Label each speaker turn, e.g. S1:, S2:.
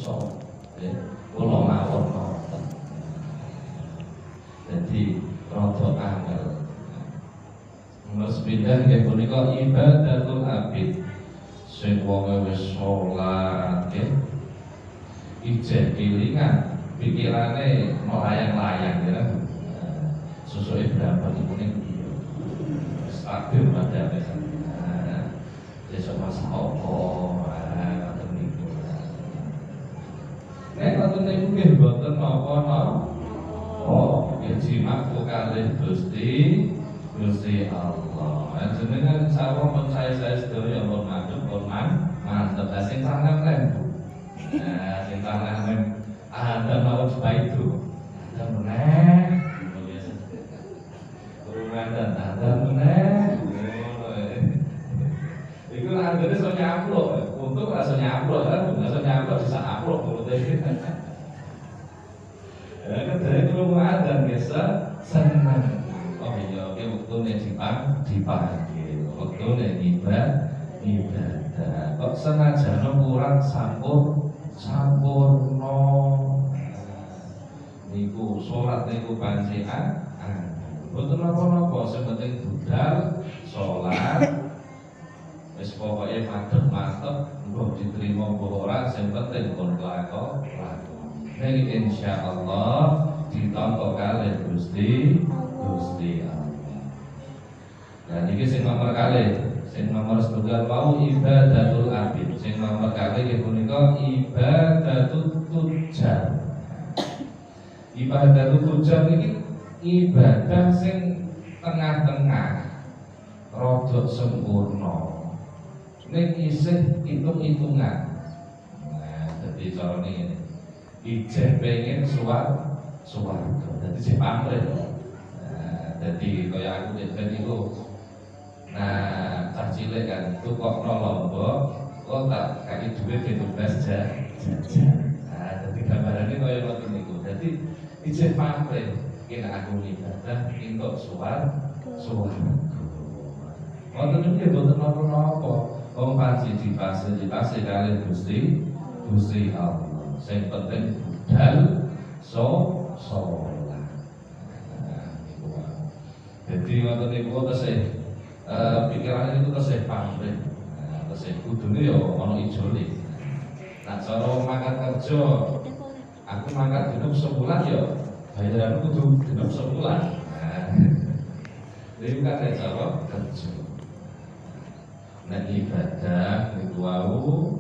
S1: iso ya kula mawon ngoten. Dadi rada angel. Mas pindah nggih punika ibadatul abid. Sing wonge wis salat nggih ijeh kelingan pikirane melayang-layang ya. Susuke berapa niku niku. Stabil padane. Besok masak apa? Ngoten niku. Nek ngoten niku nggih mboten napa-napa. Oh, jimat kalih Gusti Allah. Jenengan sawang pun saya sedaya pun madhep pun mantep. Sing tangan lem. Sing tangan lem ada mau coba itu. Ada meneh. Kurungan dan ada meneh. Iku anggere iso nyaplok. Untuk rasa nyaplok kan, rasa nyaplok bisa upload mulutnya. Ya kan dari kurungan dan biasa senang. Oh iya, oke waktunya dipanggil, waktunya ibadah. Kok senajan kurang sampurno. Niku sholat niku pancian. Betul napa-napa, sing penting budal sholat. Wis pokoke mantep, mbok diterima mbok ora, sing penting pun lakon. Nek insyaallah ditampa kalih Gusti Allah. Nah niki sing nomor kalih, sing nomor setunggal mau ibadatul abid. Sing nomor kalih nggih punika ibadatul tujar. Ibadatul tujar niki ibadah sing tengah-tengah, rada sempurna. Nek isih hitung-hitungan. Nah, dadi carane ngene. Ijeh pengen swarga. Dadi sing pamrih. Jadi kaya aku kan itu, nah cah cilik kan tukokno lombok, kok tak kasih duit itu jajan. Nah jadi gambarannya kaya ngoten niku. Jadi ijeh pamrih, kena aku ibadah entuk swarga. Ngoten niku mboten napa-napa. Wong panci difasilitasi kalih Gusti Allah. Sing penting budal sholat. Jadi ngoten niku tesih pikiran itu tesih pamrih. Tesih kudune ya ana ijole. Nah cara mangkat kerja, aku mangkat genep sebulan ya bayaran kudu genep sebulan. Niku kan cara kerja. Nek ibadah niku wau